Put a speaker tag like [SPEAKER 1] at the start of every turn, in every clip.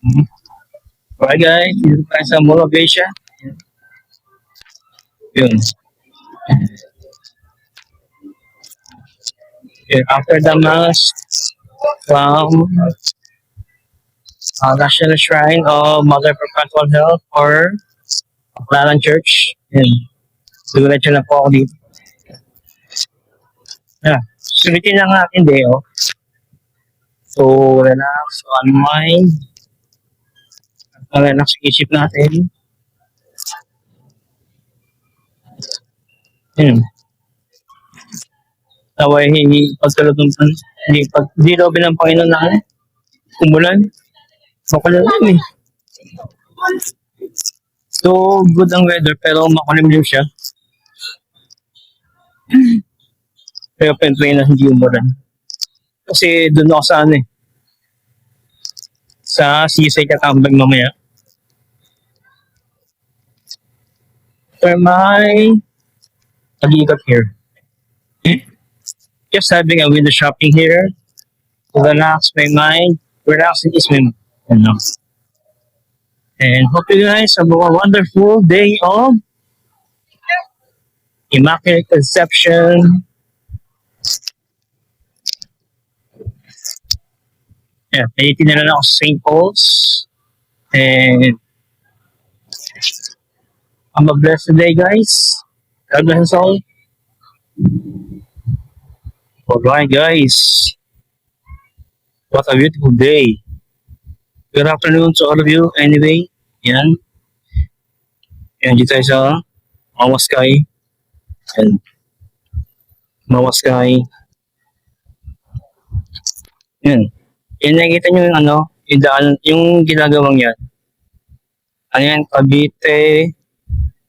[SPEAKER 1] Mhm. Alright guys, dito tayo sa Mall of Asia. Yun. Yun. After the mass from National Shrine of Mother Perpetual Health or Lalan Church. Yun. Dulat na po ako dito. Yeah. Sulitin lang natin day off. So, relax, unwind. Relax yung isip natin. Yun. Naway, pagkalot ng hindi daw bilang Panginoon na kumulan. Makulan lang eh. So, good ang weather pero makulimlim siya. Pero pwede na hindi umulan. Kasi doon ako sa ano eh. Sa seaside katambag mamaya. For my pag-iikot here. Just having a window shopping here. To relax my mind. Relaxing is my mind. And hope you guys have a wonderful day of Immaculate Conception. Yeah, may tinala ako sa St. Paul's. And have a blessed day, guys. God bless us all. Alright, guys. What a beautiful day. Good afternoon to all of you. Anyway, yan. Yan, dito tayo sa Mawaskay. And Mawaskay. Yan. Yan, nakikita nyo yung ano, yung daan, yung ginagawang yan. Ano yan, Cavite,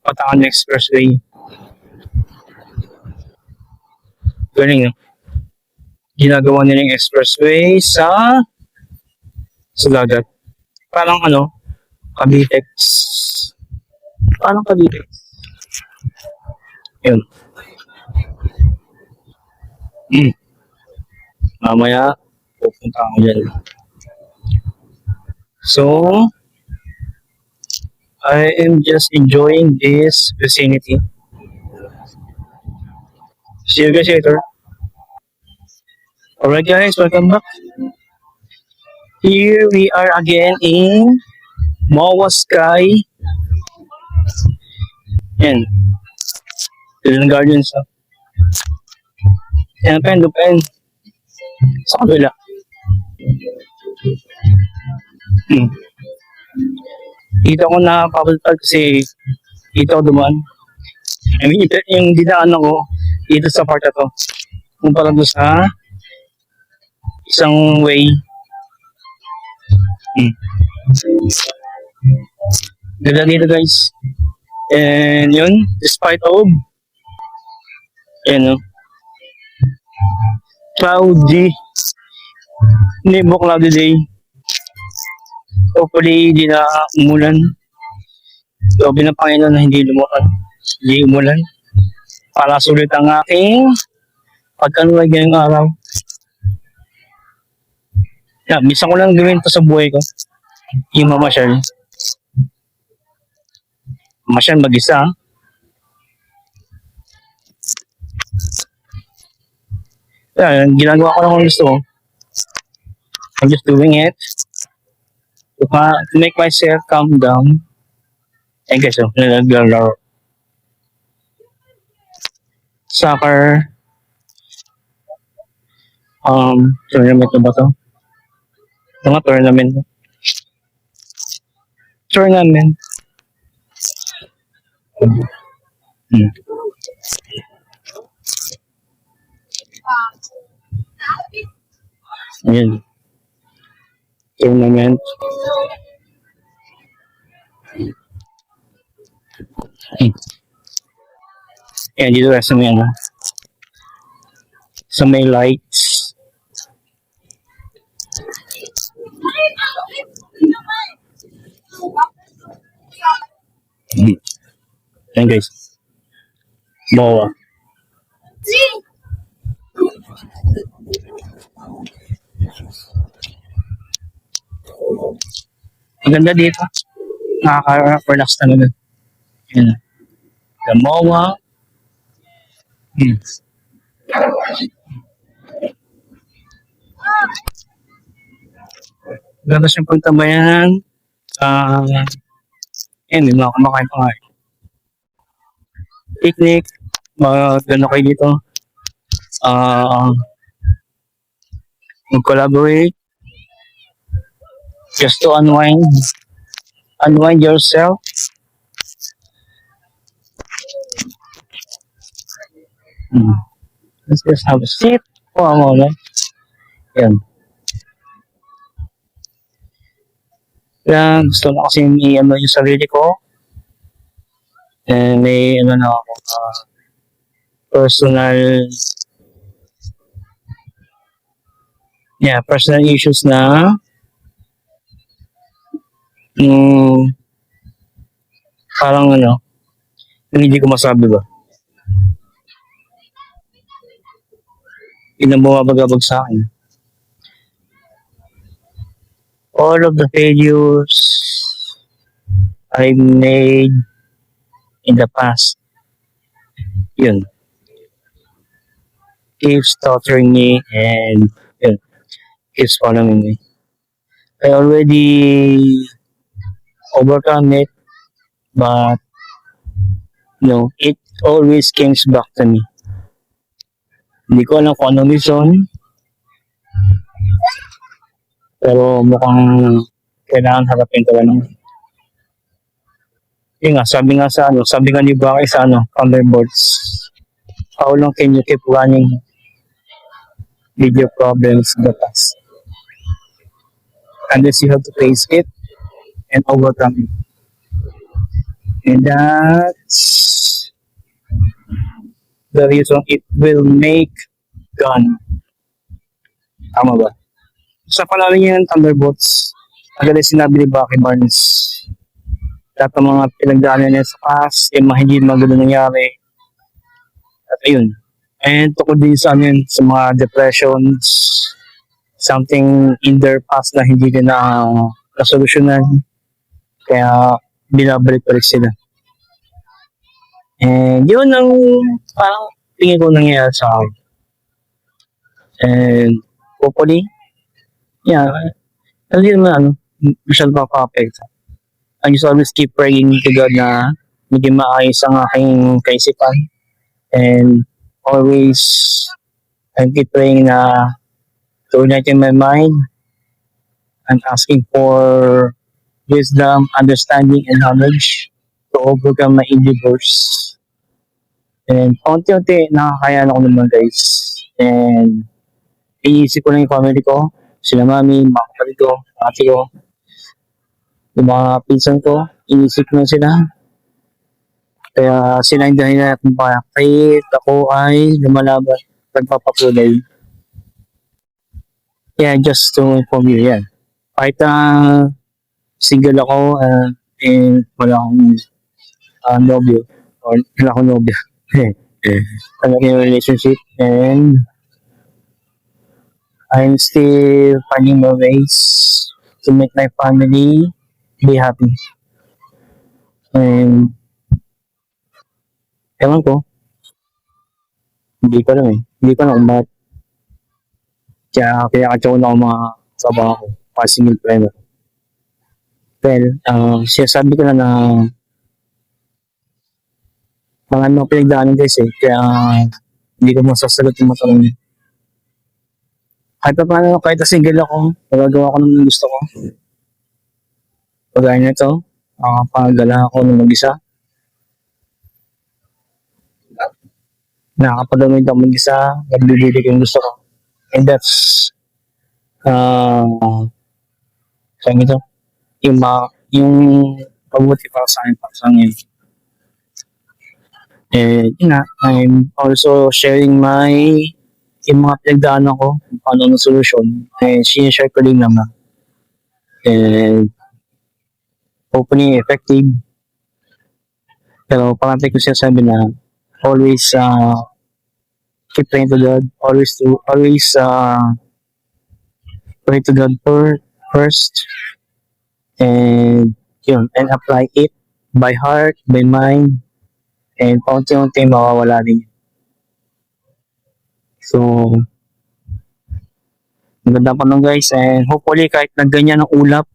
[SPEAKER 1] Bataan Expressway. Galing, no? Ginagawa nila yung expressway sa dagat. Parang ano, Cavite. Parang Cavite. Yun. Mamaya, pupunta ako dyan. So, I am just enjoying this vicinity. See you guys later. Alright guys, welcome back. Here we are again in Mawaskay. Yan. Ito ng Guardians. Yan, pen. Sa kabila. Dito ako napapalpal kasi dito ako dumaan. I mean, yung dinaan ako dito sa part na to. Kumpara doon sa isang way. Ganda dito guys. And yun, despite of yan, no? Cloudy. Nebo cloudy day. Hopefully, hindi na umulan. So, Panginoon na hindi umulan. Para sulit ang aking pagkanulag ngayong araw. Yeah, minsan ko lang gawin ito sa buhay ko. Yung mamasyal. Mamasyal mag-isa. Yeah, ginagawa ko lang kung gusto ko. I'm just doing it. To make myself calm down. And guys, naglalaro. Soccer. Tournament na ba ito? Mga tournament. Ayan. Tournament. Ayan, dito sa may ano. Sa may lights. Ayan guys. Bawa. Ang ganda dito. Nakaka-relax talaga. Yan. The MOA. Hmm. Ganda siyang pagtabayan. Yan, may mga kumakain pa nga. Picnic. Maganda kayo dito. Mag-collaborate. Just to unwind. Unwind yourself. Hmm. Let's just have a seat for a moment. Yan. Kaya gusto na kasi i-ano yung sarili ko. And may ano na ako, personal issues na parang ano, hindi ko masabi ba. Yun ang bumabagabag sa akin. All of the failures I made in the past, yun, keeps torturing me and yun, keeps following me. I already overcome it, but it always comes back to me. Hindi ko alam kung anong reason, pero mukhang kailangan harapin ko lang. Yun nga, sabi nga ni Bakay sa Thunderbolts, how long can you keep running with your problems in the past? Unless you have to face it and overcome it. And that's the reason it will make gun. Tama ba? Sa pangalan niya ng Thunderbolts, agad ay sinabi ni Bucky Barnes, lahat ng mga pinagdaanan niya sa past, yung mga hindi maganda nangyari. At ayun. And tukod din sa sa mga depressions, something in their past na hindi din na kasolusyonan. Kaya binabalik pa rin sila. And yun ang parang tingin ko nangyayari sa akin. And hopefully, hindi naman masyado pa-perfect. I just always keep praying to God na maging maayos ang aking kaisipan. And always, I keep praying na to uniting my mind and asking for wisdom, understanding, and knowledge to overcome my endeavors. And unti-unti, nakakaya na ko naman guys. And iisip ko lang yung family ko, sila mami, mga kapatid ko, ate ko, yung mga pinsan ko, inisip ko sila. Kaya sila yung dahilan kung bakit ako ay lumalaban, nagpapakulay. Just to inform you, kahit single ako and wala akong nobyo, or wala akong nobyo. Wala akong relationship, and I'm still finding my ways to make my family be happy. And ewan ko, hindi ko alam kung bakit kaya katsaw na ako mga trabaho ko, para single player. Well, sinasabi ko na mga pinagdaanan guys kaya hindi ko masasagot yung matanong niya. Kahit na single ako, magagawa ko naman gusto ko. Pagaya nito, pagdala ako ng mag-isa. Nakakapag-gamit ako mag-isa, nagbibili ko yung gusto ko. And that's, saan ito? Yung pabuti para sa akin, And I'm also sharing yung mga pinagdaanan ko, paano ng solusyon, sinishare ko din naman. And hopefully effective. Pero parang ko sinasabi na always keep praying to God, always pray to God first, And yun, and apply it by heart, by mind, and paunti-unti mawawala din. So, maganda pa nun guys, and hopefully kahit na ganyan ang ulap,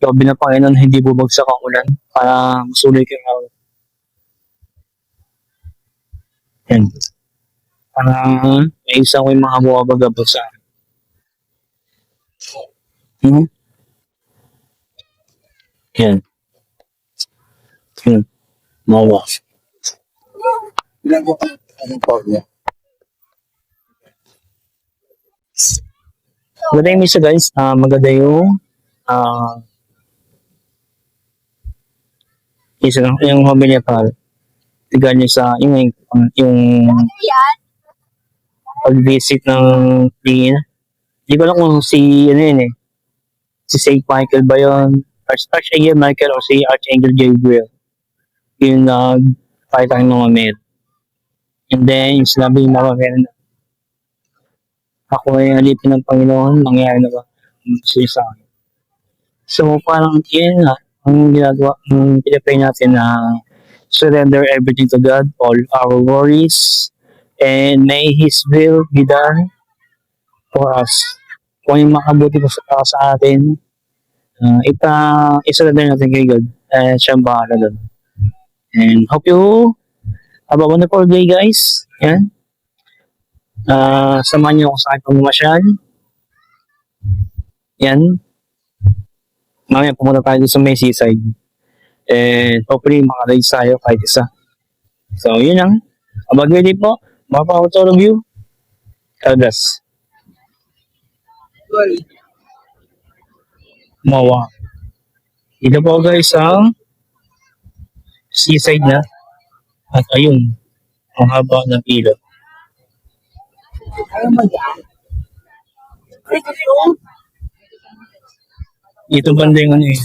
[SPEAKER 1] gabi na Panginoon, hindi bubagsak ang ulan para masuloy kayo araw. Yan. Para may isa ko yung mga buwabagabag sa akin. Hmm? Yan. Yan. Mawa.
[SPEAKER 2] Ilan po ang power niya?
[SPEAKER 1] Maganda yung misa guys, maganda yung isa lang, yung hobby niya para tigan niya sa yung pag-visit ng tingin. Hindi ko alam kung si ano yun eh, si Saint Michael ba yun, Archangel Michael o si Archangel Gabriel yung nagpakita ng mga men. And then yung sinabi yung mga men, ako ay alipin ng Panginoon, mangyayari na ba siya sa akin. So parang yun nga, ang ginagawa, ang pinapay natin na surrender everything to God, all our worries, and may His will be done for us. Kung yung makabuti po sa atin, isurrender natin kay God, siya ang bahala doon. And hope you have a wonderful day guys. Yan. Samahan niyo ako sa aking pamamasyal. Yan. Mamaya pumunta tayo doon sa may seaside. And hopefully makaraise tayo kahit isa. So yun lang. Abag ready po. More power to all of you. God bless. Mawa. Ito po guys ang seaside na. At ayun, ang haba ng ilog. Ito banda yung ano eh.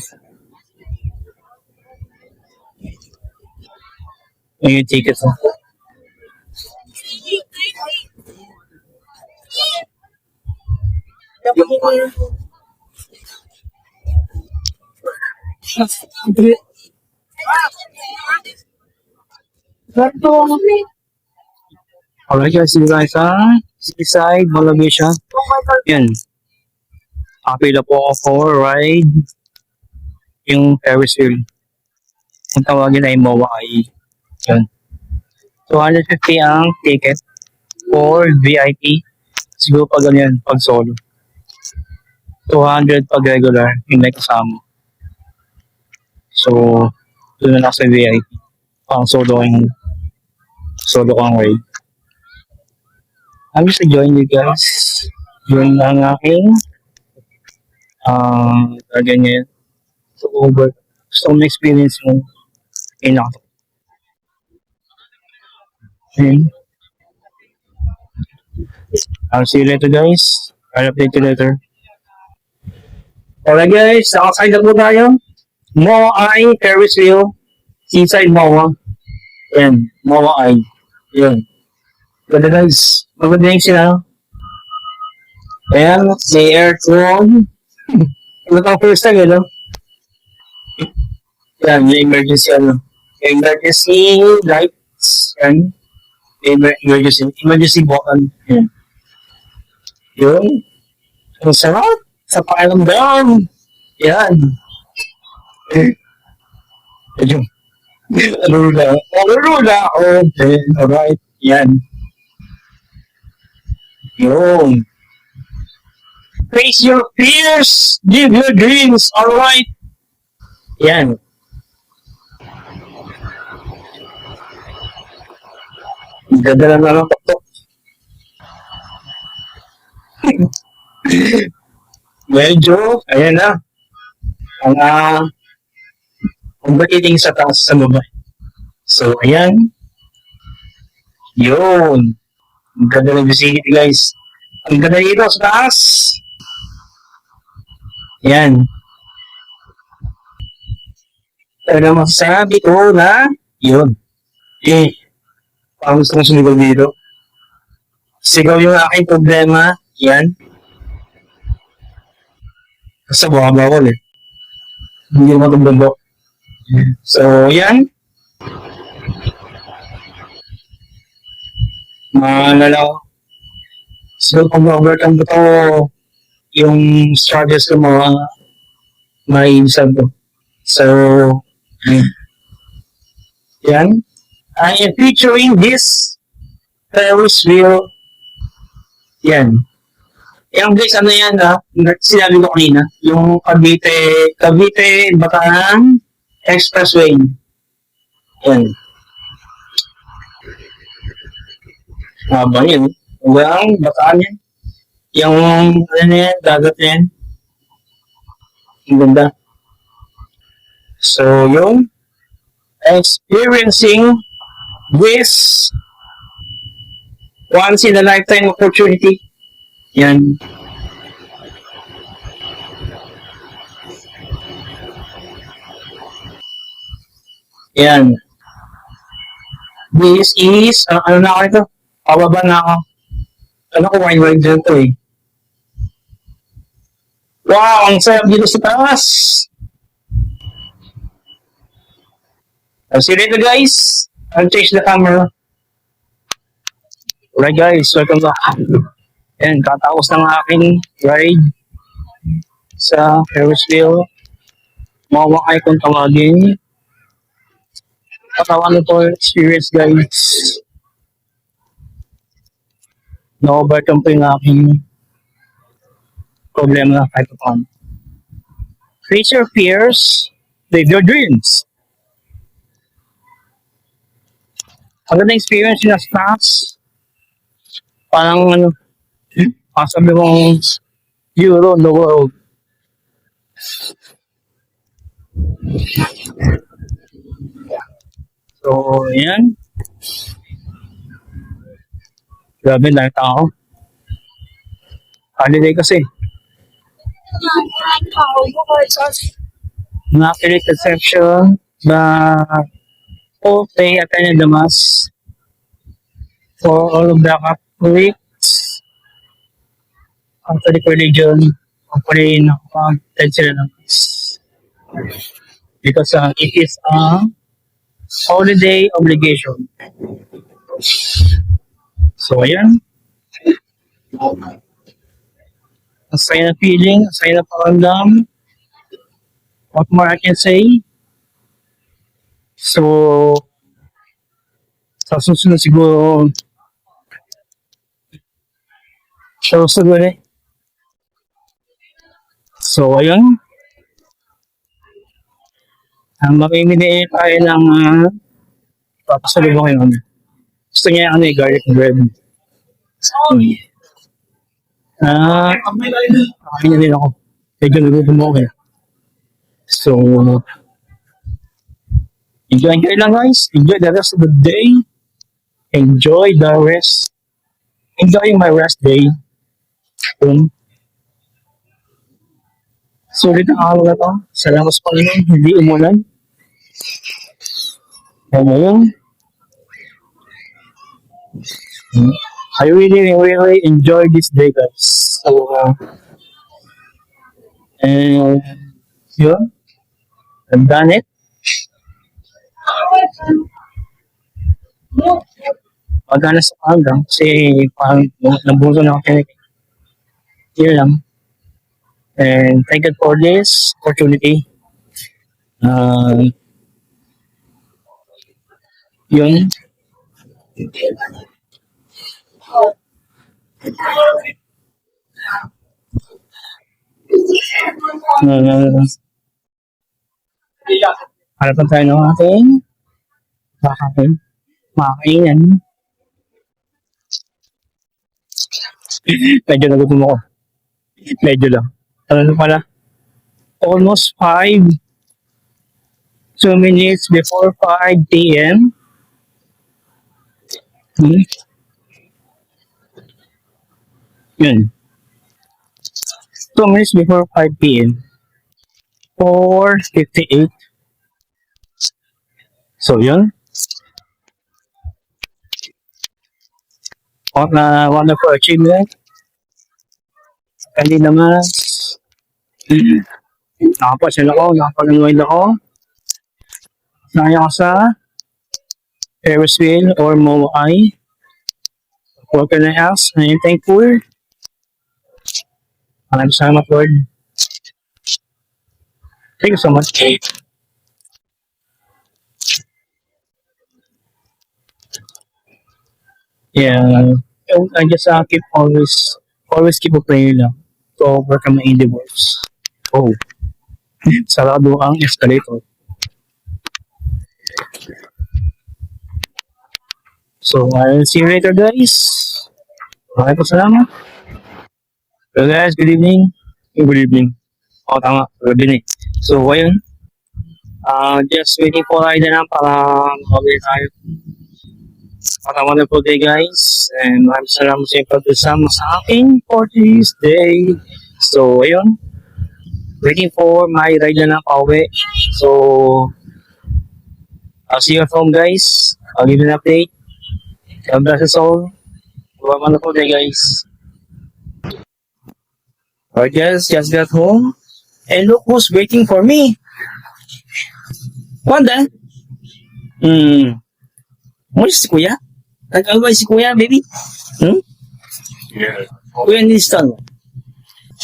[SPEAKER 1] Ayun yung ticket mo. Alright guys, see you guys sa seaside, malagay siya. Yan. Apila po ako for ride yung Ferris wheel. Ang tawagin ay MOA ay yun. 250 ang ticket for VIP. Siguro pag ganyan, pag solo. 200 pag regular, yung may kasama. So, doon na lang sa VIP. Pang solo kang ride. I'm just enjoying you guys. Yun ang aking ganyan. So, over. So, experience mo. Enough. Okay. I'll see you later guys. I'll update you later. Alright guys, nakaside na po tayo. MOA ay Ferris wheel. Seaside MOA. Yan, MOA ay. Yan. Ganda guys. Maganda yung sila. Ayan, may aircon. Ito ang first time, no? Yan, may emergency, emergency lights. Yan. Emergency button. Yan. Yun. Ang sarap. Sa pakiramdam. Yan. Ayun. Rula. Okay. Alright. Yan. Yun. Face your fears. Give your dreams. Alright. Yan. Ganda na lang ang tuktok. Medyo, ayan na. Ang batiting sa taas sa baba. So, ayan. Yun. Ang ganda ng vicinity, guys. Ang ganda dito sa taas. Ayan. Talaga masasabi ko na, yun. Parang gusto kong sumigaw dito. Sigaw yung aking problema. Yan. Kasi bawal eh. Hindi mo tumubo. So, yan. Maalala ko. So, kung ma-overcome ko to, yung struggles ko may ko. So, yan. I am featuring this Ferris wheel. Yan. Yung guys, ano yan sinabi ko kanina, yung Cavite, Bataan Expressway. Yan. Haba yan. Hanggang Bataan yan. Yung, ano yan, dagat yan. Ang ganda. So, yung experiencing this once in a lifetime opportunity. Yan. Yan. This is, ano na ako ito? Pababa na ako. Ano ko, wine ride dyan to eh. Wow, ang sarap dito sa taas. See you later guys. I'll change the camera. Alright guys, welcome back. Yan, katapos ng aking ride sa Ferris wheel. Mawakay kung tawagin. Katawan ko experience guys. Na-overcome ko yung aking problema kahit paano. Face your fears, live your dreams. Ang ganda experience yung snacks. Parang ano, sabi mong Euro in the world. So, yan. Grabe, lang tao. Holiday kasi. Immaculate Conception na full day attended the mass for all of the Catholics, Catholic religion, actually nakapag-attend sila ng mass. Because it is a holiday obligation. So, ayan. Ang saya na feeling, ang saya na pakiramdam. What more I can say? So, sa susunod siguro, eh. So, ayun. Ang mamimili tayo ng papasalubong ngayon. Gusto niya ano garlic bread. Kain na din ako. Medyo nagutom ako eh. So, enjoy lang guys. Enjoy the rest of the day. Enjoy my rest day. Sulit ang araw na to. Salamat sa Panginoon. Hindi umulan. And ngayon, I really enjoy this day guys. So, and yun. I've done it. Pagana sa hanggang kasi parang nabuso na ako. Yun lang. And thank you for this opportunity. Yun. Harapan tayo ng ating makakainan. Medyo nagutom ako. Medyo lang. Ano pala? Almost 2 minutes before 5 p.m. Yun. 2 minutes before 5 p.m. 4:58. So, yun. What a wonderful achievement. Kanina naman. Nakapasyal ako, nakapag-unwind ako. Naya ako sa Ferris wheel or Moai. What can I ask? I am thankful. Maraming salamat, Lord. Thank you so much. Yeah. I just keep always keep a prayer lang to overcome my endeavors. Oh, sarado ang escalator. So, I'll see you later, guys. Maraming salamat. So, guys, good evening. Good evening. Oh, tama. Good evening. So, ayun. Just waiting for Aida na para makabili tayo. Have a wonderful day, guys. And maraming salamat sa inyo pagkasama sa akin for this day. So, ayun. Waiting for my ride na pauwi. So, I'll see you at home, guys. I'll give you an update. God bless us all. Have a wonderful day, guys. Alright, guys. Just got home. And look who's waiting for me. Wanda? Umalis si Kuya? Nag-alway si Kuya, baby?
[SPEAKER 2] Yeah.
[SPEAKER 1] Kuya needs to know.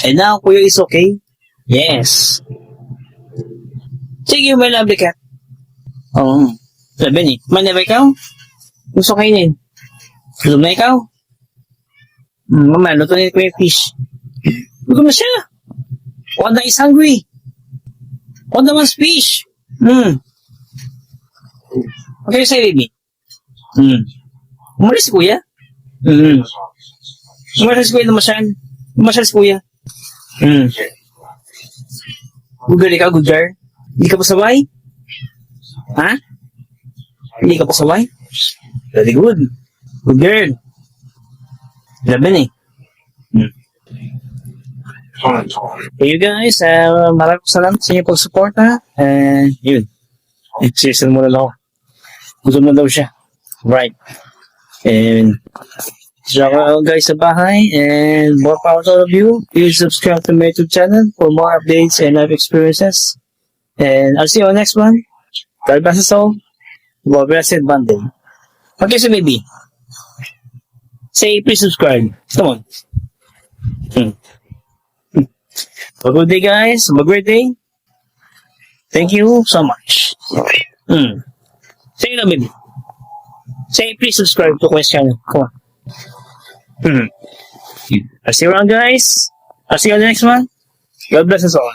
[SPEAKER 1] And now, Kuya is okay? Yes. Sige, may lovely cat. Oo. Sabi ni, man na ba ikaw? Gusto kainin. Gusto na ikaw? Mama, luto na Kuya fish. Gusto na siya. Wanda is hungry. Wanda wants fish. Okay sa'yo, baby. Umalis si Kuya? Umalis si Kuya namasyan. Umalis si Kuya. Good ikaw, good girl. Hindi ka pasaway? Ha? Hindi ka pasaway? Very good. Good girl. Laban eh. Hey you guys, maraming salamat sa inyo pag-suporta. And yun. Exercise mo na lang ako. Gutom na daw siya. Right. And so guys sa bahay, and more power to all of you. Please subscribe to my YouTube channel for more updates and life experiences. And I'll see you on the next one. God bless us all. Have a blessed Monday. Okay, so baby. Say please subscribe. Come on. Have a good day, guys. Have a great day. Thank you so much. Say it, baby. Say please subscribe to Quest channel. Come on. I'll see you around, guys. I'll see you on the next one. God bless us all.